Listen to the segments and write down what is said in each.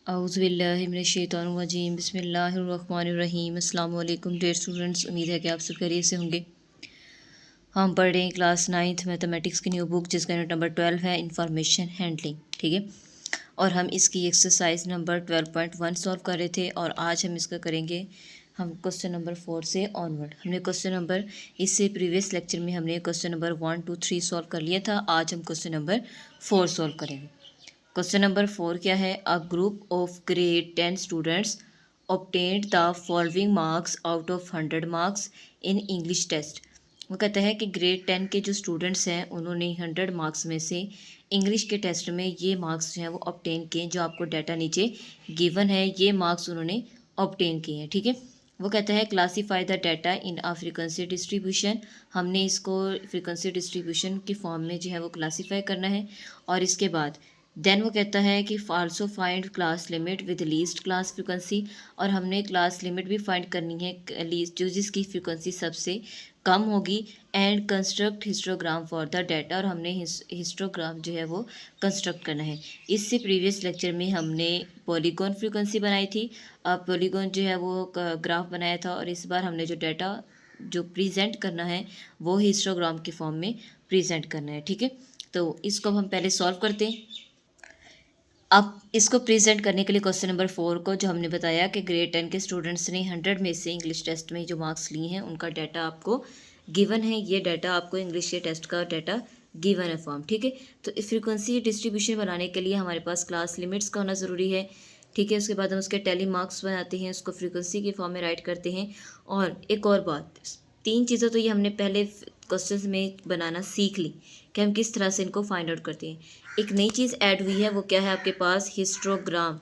औज़ुबिल्लाहिमिनश्शैतानिर्रजीम बिस्मिल्लाहिर्रहमानिर्रहीम। अस्सलाम वालेकुम डियर स्टूडेंट्स, उम्मीद है कि आप सब खैरियत से होंगे। हम पढ़ रहे हैं क्लास 9th मैथमेटिक्स की न्यू बुक, जिसका यूनिट नंबर 12 है इंफॉर्मेशन हैंडलिंग। ठीक है, और हम इसकी एक्सरसाइज नंबर 12.1 सॉल्व कर रहे थे और आज हम इसका करेंगे हम क्वेश्चन नंबर 4 से ऑनवर्ड। हमने क्वेश्चन नंबर इससे प्रीवियस लेक्चर में हमने क्वेश्चन नंबर 1, 2, 3 सॉल्व कर लिया था। आज हम क्वेश्चन नंबर 4 सॉल्व करेंगे। क्वेश्चन नंबर 4 क्या है? A group of grade 10 students obtained the following marks out of 100 marks in English test. वो कहता है कि ग्रेड 10 के जो स्टूडेंट्स हैं उन्होंने 100 मार्क्स में से इंग्लिश के टेस्ट में ये मार्क्स जो हैं वो ऑब्टेन किए। जो आपको डाटा नीचे गिवन है ये मार्क्स उन्होंने ऑब्टेन किए हैं। ठीक है, वो कहता है classify the data in a frequency distribution. हमने इसको फ्रीक्वेंसी डिस्ट्रीब्यूशन की फॉर्म में जो है वो क्लासीफाई करना है। और इसके बाद देन वो कहता है कि also find class limit with least class frequency. और हमने क्लास लिमिट भी फाइंड करनी है लीस्ट, जो जिसकी फ्रिक्वेंसी सबसे कम होगी। And construct histogram for the data, और हमने हिस्टोग्राम जो है वो कंस्ट्रक्ट करना है। इससे प्रीवियस लेक्चर में हमने पॉलीगॉन फ्रिक्वेंसी बनाई थी, अब पॉलीगॉन जो है वो ग्राफ बनाया था। और इस बार हमने जो डाटा जो प्रेजेंट करना है वो हिस्टोग्राम के फॉर्म में प्रेजेंट करना है। ठीक है, तो इसको हम पहले सॉल्व करते हैं। अब इसको प्रेजेंट करने के लिए क्वेश्चन नंबर 4 को जो हमने बताया कि ग्रेड 10 के स्टूडेंट्स ने 100 में से इंग्लिश टेस्ट में जो मार्क्स लिए हैं उनका डाटा आपको गिवन है। ये डाटा आपको इंग्लिश के टेस्ट का डाटा गिवन है फॉर्म। ठीक है, तो इस फ्रीक्वेंसी डिस्ट्रीब्यूशन बनाने के लिए हमारे पास क्लास लिमिट्स का होना ज़रूरी है। ठीक है, उसके बाद हम उसके टैली मार्क्स बनाते हैं, उसको फ्रीक्वेंसी के फॉर्म में राइट करते हैं। और एक और बात, 3 चीज़ें तो ये हमने पहले क्वेश्चन में बनाना सीख ली कि हम किस तरह से इनको फाइंड आउट करते हैं। एक नई चीज़ ऐड हुई है, वो क्या है आपके पास? हिस्टोग्राम।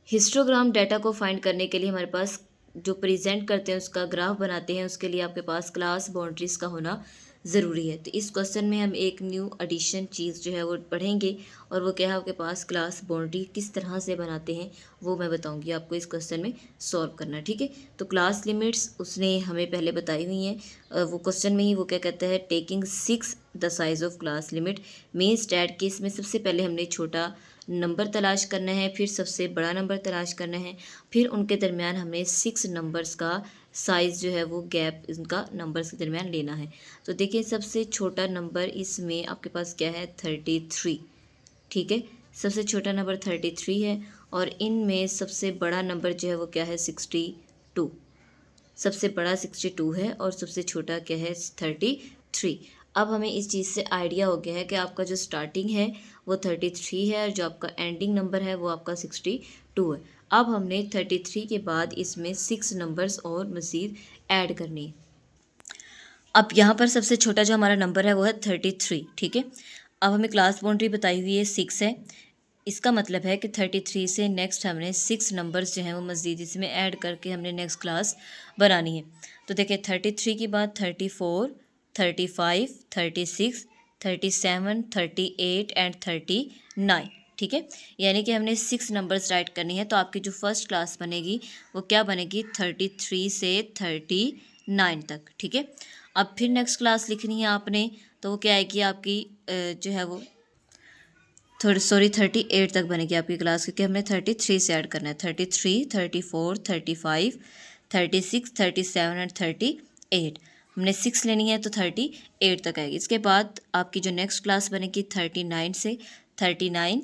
हिस्टोग्राम डाटा को फाइंड करने के लिए हमारे पास जो प्रेजेंट करते हैं उसका ग्राफ बनाते हैं, उसके लिए आपके पास क्लास बाउंड्रीज का होना ज़रूरी है। तो इस क्वेश्चन में हम एक न्यू एडिशन चीज़ जो है वो पढ़ेंगे, और वो क्या है आपके पास क्लास बाउंड्री किस तरह से बनाते हैं वो मैं बताऊंगी आपको इस क्वेश्चन में सॉल्व करना। ठीक है, तो क्लास लिमिट्स उसने हमें पहले बताई हुई हैं। वो क्वेश्चन में ही वो क्या कहता है, taking 6 the size of class limit means that case में सबसे पहले हमने छोटा नंबर तलाश करना है, फिर सबसे बड़ा नंबर तलाश करना है, फिर उनके दरमियान हमें 6 नंबर्स का साइज़ जो है वो गैप इनका नंबर्स के दरमियान लेना है। तो देखिए सबसे छोटा नंबर इसमें आपके पास क्या है? 33। ठीक है, सबसे छोटा नंबर 33 है, और इनमें सबसे बड़ा नंबर जो है वो क्या है? 62। सबसे बड़ा 62 है और सबसे छोटा क्या है? 33। अब हमें इस चीज़ से आइडिया हो गया है कि आपका जो स्टार्टिंग है वो 33 है और जो आपका एंडिंग नंबर है वो आपका 62 है। अब हमने 33 के बाद इसमें 6 नंबर्स और मज़ीद ऐड करने हैं। अब यहाँ पर सबसे छोटा जो हमारा नंबर है वो है 33। ठीक है, अब हमें क्लास बाउंड्री बताई हुई है 6 है। इसका मतलब है कि 33 से नेक्स्ट हमने 6 नंबर्स जो हैं वो मज़ीद इसमें ऐड करके हमने नेक्स्ट क्लास बनानी है। तो देखिए 33 के बाद 34, 35, 36, 37, 38 एंड 39। ठीक है, यानी कि हमने 6 नंबर्स राइट करनी है। तो आपकी जो फर्स्ट क्लास बनेगी वो क्या बनेगी? 33 से 39 तक। ठीक है, अब फिर नेक्स्ट क्लास लिखनी है आपने, तो वो क्या आएगी आपकी जो है वो 38 तक बनेगी आपकी क्लास, क्योंकि हमने 33 से ऐड करना है। 33, 34, 35, 36, 37 एंड 38। हमने 6 लेनी है तो 38 तक आएगी। इसके बाद आपकी जो नेक्स्ट क्लास बनेगी 39 से 39,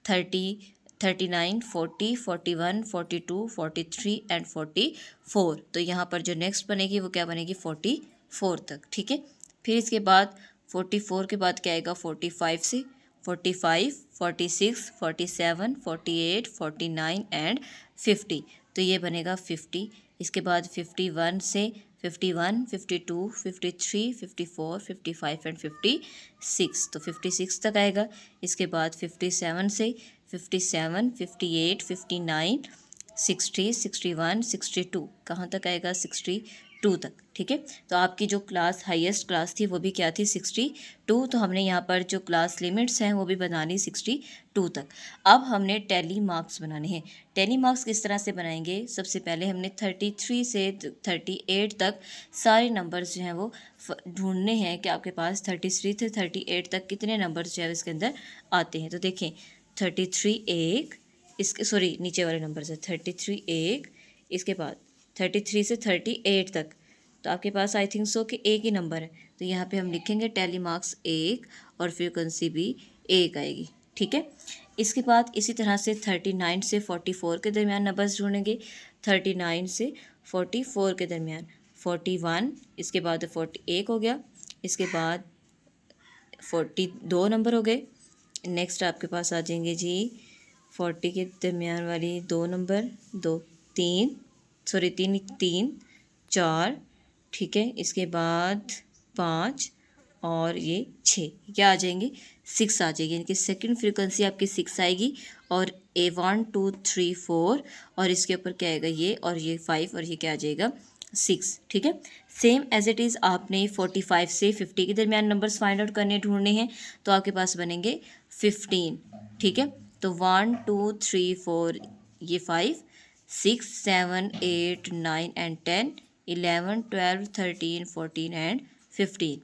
30, 39, 40, 41, 42, 43 एंड 44। तो यहाँ पर जो नेक्स्ट बनेगी वो क्या बनेगी? 44 तक। ठीक है, फिर इसके बाद 44 के बाद क्या आएगा? 45 से 45, 46, 47, 48, 49 एंड 50। तो ये बनेगा 50। इसके बाद 51 से 51, 52, 53, 54, 55 एंड 56। तो 56 तक आएगा। इसके बाद 57 से 57, 58, 59, 60, 61, 62 कहाँ तक आएगा? 62 तक। ठीक है, तो आपकी जो क्लास हाईएस्ट क्लास थी वो भी क्या थी? 62। तो हमने यहाँ पर जो क्लास लिमिट्स हैं वो भी बनानी 62 तक। अब हमने टैली मार्क्स बनाने हैं। टैली मार्क्स किस तरह से बनाएंगे? सबसे पहले हमने 33 से 38 तक सारे नंबर्स जो हैं वो ढूंढने हैं कि आपके पास 33 से 38 तक कितने नंबर्स जो है इसके अंदर आते हैं। तो देखें 33 एक, इसके सॉरी नीचे वाले नंबर से 33 एक, इसके बाद 33 से 38 तक, तो आपके पास आई थिंक सो कि एक ही नंबर है, तो यहाँ पे हम लिखेंगे टैली मार्क्स एक और फ्रीक्वेंसी भी एक आएगी, ठीक है। इसके बाद इसी तरह से 39 से 44 के दरमियान नंबर्स ढूंढेंगे। 39 से 44 के दरमियान 41, इसके बाद 41 हो गया, इसके बाद 42 नंबर हो गए। नेक्स्ट आपके पास आ जाएंगे जी 40 के दरमियान वाली 2 नंबर, 2 3 सॉरी 3 3 4, ठीक है। इसके बाद 5 और ये 6, क्या आ जाएंगे 6 आ जाएगी, यानी कि सेकंड फ्रीक्वेंसी आपकी 6 आएगी। और ए 1 2 3 4 और इसके ऊपर क्या आएगा ये 5 और ये क्या आ जाएगा 6, ठीक है। सेम एज इट इज़ आपने 45 से 50 के दरमियान नंबर्स फाइंड आउट करने ढूंढने हैं, तो आपके पास बनेंगे 15, ठीक है। तो 1 2 3 4 ये 5 6 7 8 9 एंड 10 11 12 13 14 एंड 15।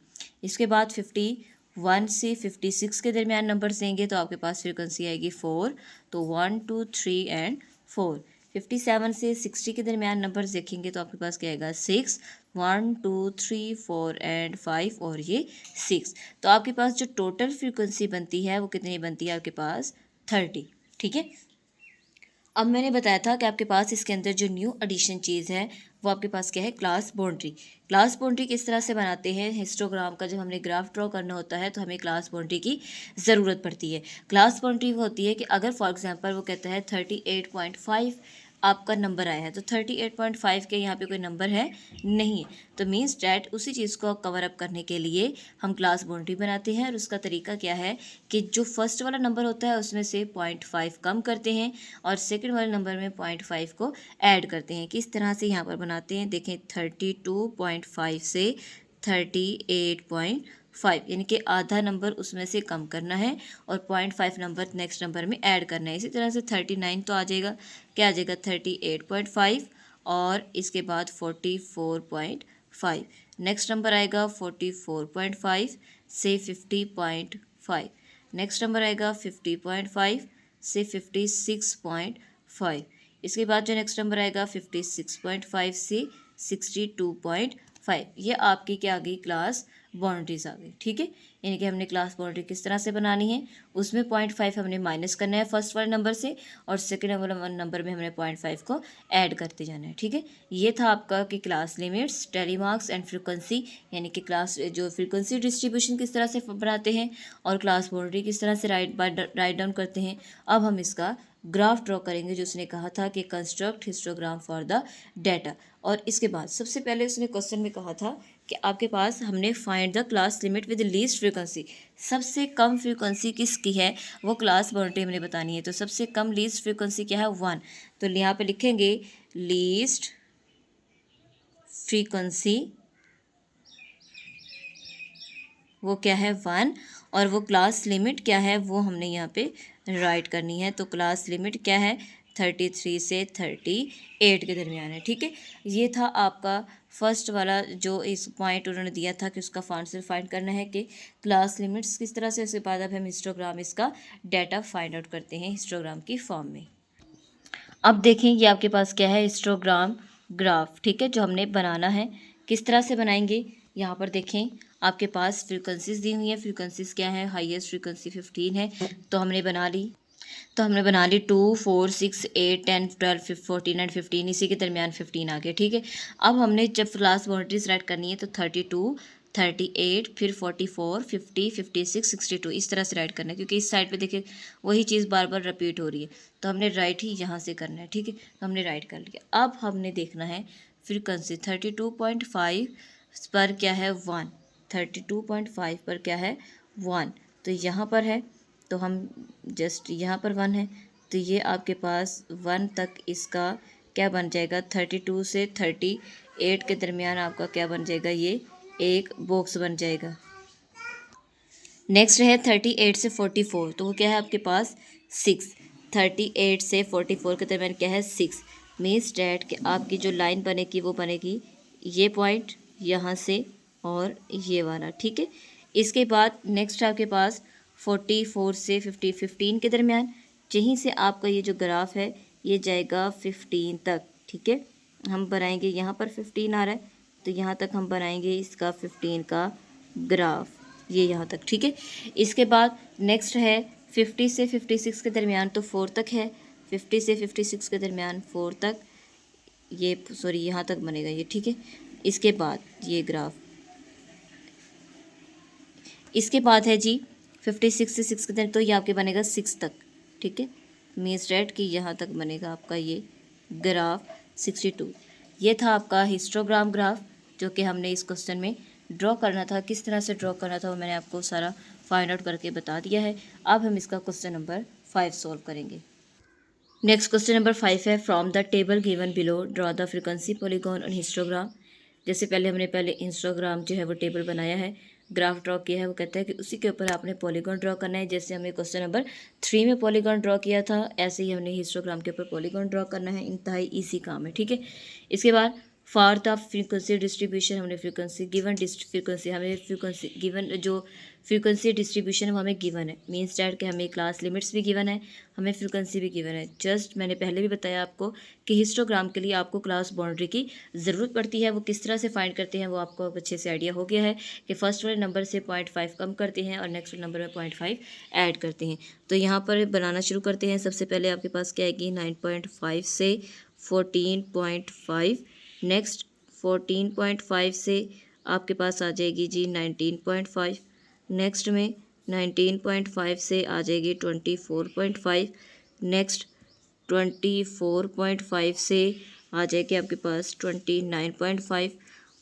इसके बाद 51 से 56 के दरमियान नंबर देंगे तो आपके पास फ्रीक्वेंसी आएगी 4, तो 1 2 3 एंड 4। 57 से 60 के दरमियान नंबर देखेंगे तो आपके पास क्या आएगा 6, 1 2 3 4 एंड 5 और ये 6। तो आपके पास जो टोटल फ्रीक्वेंसी बनती है वो कितनी बनती है आपके पास 30, ठीक है। अब मैंने बताया था कि आपके पास इसके अंदर जो न्यू एडिशन चीज़ है वो आपके पास क्या है क्लास बाउंड्री। क्लास बाउंड्री किस तरह से बनाते हैं, हिस्टोग्राम का जब हमने ग्राफ ड्रॉ करना होता है तो हमें क्लास बाउंड्री की ज़रूरत पड़ती है। क्लास बाउंड्री वो होती है कि अगर फॉर एग्जांपल वो कहता है 38.5 आपका नंबर आया है, तो 38.5 के यहाँ पे कोई नंबर है नहीं, तो मीन्स डैट उसी चीज़ को कवर अप करने के लिए हम क्लास बाउंड्री बनाते हैं। और उसका तरीका क्या है कि जो फर्स्ट वाला नंबर होता है उसमें से 0.5 कम करते हैं और सेकंड वाले नंबर में 0.5 को ऐड करते हैं। किस तरह से यहाँ पर बनाते हैं देखें, 32.5 से 38.5, यानी कि आधा नंबर उसमें से कम करना है और 0.5 नंबर नेक्स्ट नंबर में ऐड करना है। इसी तरह से 39 तो आ जाएगा, क्या आ जाएगा 38.5 और इसके बाद 44.5, नेक्स्ट नंबर आएगा 44.5 से 50.5, नेक्स्ट नंबर आएगा 50.5 से 56.5, इसके बाद जो नेक्स्ट नंबर आएगा 56.5 से 62.5। ये आपकी क्या आ गई क्लास बाउंड्रीज आ गई, ठीक है। यानी कि हमने क्लास बाउंड्री किस तरह से बनानी है, उसमें 0.5 हमने माइनस करना है फर्स्ट वाले नंबर से और सेकंड नंबर में हमने 0.5 को ऐड करते जाना है, ठीक है। ये था आपका कि class limits, tally marks and frequency, यानी कि क्लास जो फ्रीक्वेंसी डिस्ट्रीब्यूशन किस तरह से बनाते हैं और क्लास बाउंड्री किस तरह से राइट डाउन करते हैं। अब हम इसका ग्राफ ड्रॉ करेंगे जो उसने कहा था कि construct histogram for the data. और इसके बाद सबसे पहले उसने क्वेश्चन में कहा था कि आपके पास हमने find the class limit with least frequency, सबसे कम फ्रीक्वेंसी किसकी है वो क्लास बाउंड्री हमने बतानी है। तो सबसे कम लीस्ट फ्रीक्वेंसी क्या है 1, तो यहाँ पे लिखेंगे लीस्ट फ्रीक्वेंसी वो क्या है 1 और वो क्लास लिमिट क्या है वो हमने यहाँ पे राइट करनी है। तो क्लास लिमिट क्या है 33 से 38 के दरमियान है, ठीक है। ये था आपका फर्स्ट वाला जो इस पॉइंट उन्होंने दिया था कि उसका आंसर फाइंड करना है कि क्लास लिमिट्स किस तरह से। उसके बाद अब हम हिस्टोग्राम इसका डाटा फाइंड आउट करते हैं हिस्टोग्राम की फॉर्म में। अब देखें ये आपके पास क्या है हिस्टोग्राम ग्राफ, ठीक है, जो हमने बनाना है। किस तरह से बनाएंगे, यहाँ पर देखें आपके पास फ्रीक्वेंसीज दी हुई है। फ्रीक्वेंसीज क्या है, हाईएस्ट फ्रीक्वेंसी 15 है, तो हमने बना ली 2 4 6 8 10 12 14 एंड 15, इसी के दरमियान 15 आ गया, ठीक है। अब हमने जब क्लास बाउंड्रीज राइट करनी है तो 32 38 फिर 44 50 56 62 इस तरह से राइट करना है, क्योंकि इस साइड पे देखिए वही चीज़ बार बार रिपीट हो रही है, तो हमने राइट ही यहाँ से करना है, ठीक है। तो हमने राइट कर लिया। अब हमने देखना है फ्रीक्वेंसी 32.5 पर क्या है 1, 32.5 पर क्या है 1, तो यहाँ पर है, तो हम जस्ट यहाँ पर 1 है, तो ये आपके पास 1 तक इसका क्या बन जाएगा 32 से 38 के दरमियान आपका क्या बन जाएगा, ये एक बॉक्स बन जाएगा। नेक्स्ट है 38 से 44, तो वो क्या है आपके पास 6, 38 से 44 के दरमियान क्या है 6, मीन्स डैट कि आपकी जो लाइन बनेगी वो बनेगी ये पॉइंट यहाँ से और ये वाला, ठीक है। इसके बाद नेक्स्ट आपके पास 44 से 15 के दरमियान यहीं से आपका ये जो ग्राफ है ये जाएगा 15 तक, ठीक है। हम बनाएंगे, यहाँ पर 15 आ रहा है तो यहाँ तक हम बनाएंगे इसका 15 का ग्राफ, ये यहाँ तक, ठीक है। इसके बाद नेक्स्ट है 50 से 56 के दरमियान, तो 4 तक है, 50 से 56 के दरमियान 4 तक, ये सॉरी यहाँ तक बनेगा ये, ठीक है। इसके बाद ये ग्राफ, इसके बाद है जी 56 से 6 के दरमियान, तो ये आपके बनेगा 6 तक, ठीक है। मीन्स डेट कि यहाँ तक बनेगा आपका ये ग्राफ 62। ये था आपका हिस्टोग्राम ग्राफ जो कि हमने इस क्वेश्चन में ड्रॉ करना था। किस तरह से ड्रॉ करना था वो मैंने आपको सारा फाइंड आउट करके बता दिया है। अब हम इसका क्वेश्चन नंबर 5 सॉल्व करेंगे। नेक्स्ट क्वेश्चन नंबर 5 है, from the table given below draw the frequency polygon on histogram. जैसे हमने हिस्टोग्राम जो है वो टेबल बनाया है, ग्राफ ड्रॉ किया है, वो कहता है कि उसी के ऊपर आपने पॉलीगॉन ड्रॉ करना है। जैसे हमने क्वेश्चन नंबर 3 में पॉलीगॉन ड्रॉ किया था, ऐसे ही हमने हिस्टोग्राम के ऊपर पॉलीगॉन ड्रॉ करना है। इंतहाई ईजी काम है, ठीक है। इसके बाद फॉर द फ्रीक्वेंसी डिस्ट्रीब्यूशन, हमने फ्रीक्वेंसी गिवन फ्रीक्वेंसी हमें फ्रीक्वेंसी गिवन जो फ्रीक्वेंसी डिस्ट्रीब्यूशन है वो हमें गिवन है। मीन्स डैट कि हमें क्लास लिमिट्स भी गिवन है, हमें फ्रीक्वेंसी भी गिवन है। जस्ट मैंने पहले भी बताया आपको कि हिस्टोग्राम के लिए आपको क्लास बाउंड्री की ज़रूरत पड़ती है। वो किस तरह से फाइंड करते हैं वो आपको अब अच्छे से आइडिया हो गया है कि फर्स्ट वाले नंबर से 0.5 कम करते हैं और नेक्स्ट नंबर में 0.5 ऐड करते हैं। तो यहाँ पर बनाना शुरू करते हैं। सबसे पहले आपके पास क्या आएगी, 9.5 से 14.5, नेक्स्ट 14.5 से आपके पास आ जाएगी जी 19.5, नेक्स्ट में 19.5 से आ जाएगी 24.5, नेक्स्ट 24.5 से आ जाएगी आपके पास 29.5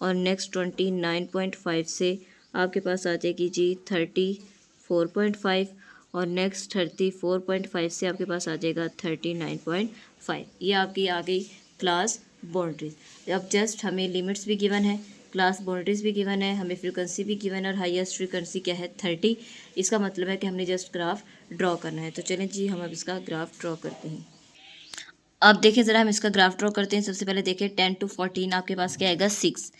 और नेक्स्ट 29.5 से आपके पास आ जाएगी जी 34.5 और नेक्स्ट 34.5 से आपके पास आ जाएगा 39.5। ये आपकी आ गई क्लास बाउंड्रीज। अब जस्ट हमें लिमिट्स भी गिवन है, क्लास बाउंड्रीज भी गिवन है, हमें फ्रीक्वेंसी भी गिवन है और हाईएस्ट फ्रीक्वेंसी क्या है 30। इसका मतलब है कि हमने जस्ट ग्राफ ड्रॉ करना है। तो चलें जी हम अब इसका ग्राफ ड्रॉ करते हैं। अब देखिए ज़रा हम इसका ग्राफ ड्रॉ करते हैं। सबसे पहले देखिए 10 to 14 आपके पास क्या आएगा 6,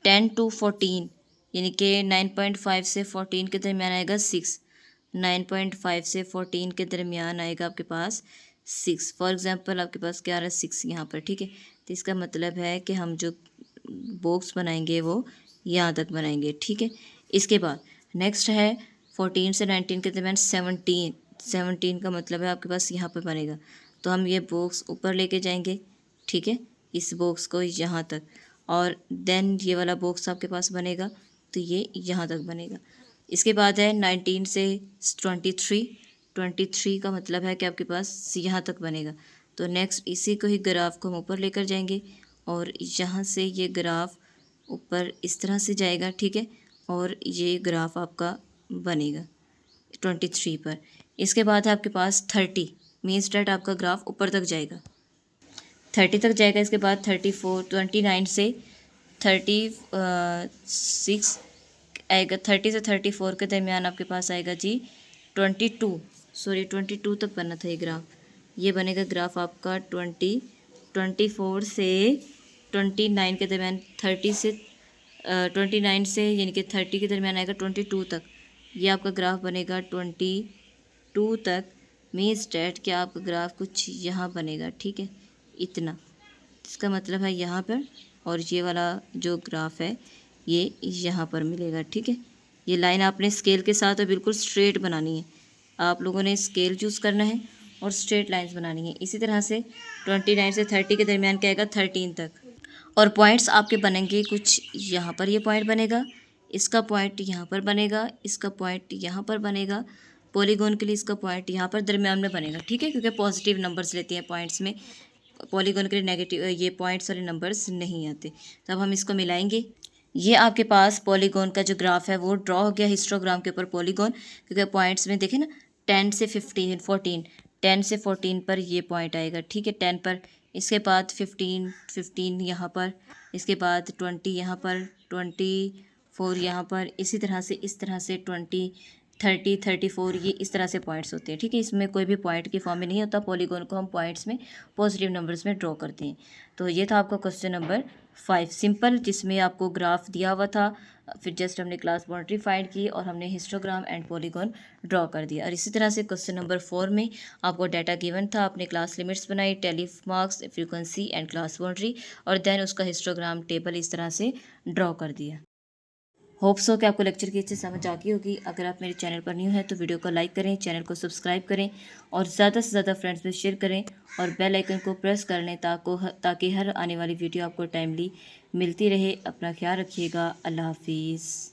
10 to 14 यानी कि 9.5 से 14 के दरमियान आएगा 6, 9.5 से 14 के दरमियान आएगा आपके पास 6। फॉर एग्जांपल आपके पास क्या आ रहा है 6 यहाँ पर, ठीक है। तो इसका मतलब है कि हम जो बॉक्स बनाएंगे वो यहाँ तक बनाएंगे, ठीक है। इसके बाद नेक्स्ट है 14 से 19 के दरमियान 17, 17 का मतलब है आपके पास यहाँ पर बनेगा। तो हम ये बॉक्स ऊपर लेके जाएंगे, ठीक है, इस बॉक्स को यहाँ तक, और देन ये वाला बॉक्स आपके पास बनेगा तो ये यहाँ तक बनेगा। इसके बाद है 19 से 23, 23 का मतलब है कि आपके पास यहाँ तक बनेगा। तो नेक्स्ट इसी को ही ग्राफ को हम ऊपर लेकर जाएंगे और यहाँ से ये ग्राफ ऊपर इस तरह से जाएगा, ठीक है, और ये ग्राफ आपका बनेगा 23 पर। इसके बाद है आपके पास 30, मीन्स डेट आपका ग्राफ ऊपर तक जाएगा, 30 तक जाएगा। इसके बाद 34, 29 से 36 आएगा, 30 से 34 के दरमियान आपके पास आएगा जी 22 तक बनना था ये ग्राफ। ये बनेगा ग्राफ आपका 24 से 29 के दरमियान, 30 से 29 से यानी कि 30 के दरमियान आएगा 22 तक। ये आपका ग्राफ बनेगा 22 तक। मीन्स डेट कि आपका ग्राफ कुछ यहाँ बनेगा, ठीक है, इतना। इसका मतलब है यहाँ पर, और ये वाला जो ग्राफ है ये यहाँ पर मिलेगा, ठीक है। ये लाइन आपने स्केल के साथ और बिल्कुल स्ट्रेट बनानी है। आप लोगों ने स्केल चूज़ करना है और स्ट्रेट लाइंस बनानी है। इसी तरह से 29 से 30 के दरमियान क्या आएगा 13 तक, और पॉइंट्स आपके बनेंगे कुछ यहाँ पर, ये पॉइंट बनेगा, इसका पॉइंट यहाँ पर बनेगा, इसका पॉइंट यहाँ पर बनेगा। पॉलीगॉन के लिए इसका पॉइंट यहाँ पर दरमियान में बनेगा, ठीक है, क्योंकि पॉजिटिव नंबर्स लेते हैं पॉइंट्स में। पॉलीगॉन के लिए नेगेटिव ये पॉइंट्स वाले नंबर्स नहीं आते। तब हम इसको मिलाएंगे। ये आपके पास पॉलीगॉन का जो ग्राफ है वो ड्रॉ हो गया हिस्टोग्राम के ऊपर पॉलीगॉन, क्योंकि पॉइंट्स में देखें ना 10 से 15, 14, 10 से 14 पर ये पॉइंट आएगा, ठीक है, 10 पर। इसके बाद 15 यहाँ पर, इसके बाद 20 यहाँ पर, 24 यहाँ पर, इसी तरह से इस तरह से 20, 30, 34 ये इस तरह से पॉइंट्स होते हैं, ठीक है। इसमें कोई भी पॉइंट की फॉर्म में नहीं होता। पॉलीगॉन को हम पॉइंट्स में पॉजिटिव नंबर्स में ड्रॉ करते हैं। तो ये था आपका क्वेश्चन नंबर 5 सिंपल, जिसमें आपको ग्राफ दिया हुआ था, फिर जस्ट हमने क्लास बाउंड्री फाइंड की और हमने हिस्टोग्राम एंड पॉलीगॉन ड्रॉ कर दिया। और इसी तरह से क्वेश्चन नंबर 4 में आपको डाटा गिवन था, आपने क्लास लिमिट्स बनाई, tally marks, frequency and class boundary, और देन उसका हिस्टोग्राम टेबल इस तरह से ड्रॉ कर दिया। होप्स हो कि आपको लेक्चर की अच्छी समझ आ गई होगी। अगर आप मेरे चैनल पर न्यू हैं तो वीडियो को लाइक करें, चैनल को सब्सक्राइब करें और ज़्यादा से ज़्यादा फ्रेंड्स में शेयर करें और बेल आइकन को प्रेस कर लें ताकि हर आने वाली वीडियो आपको टाइमली मिलती रहे। अपना ख्याल रखिएगा। अल्लाह हाफिज़।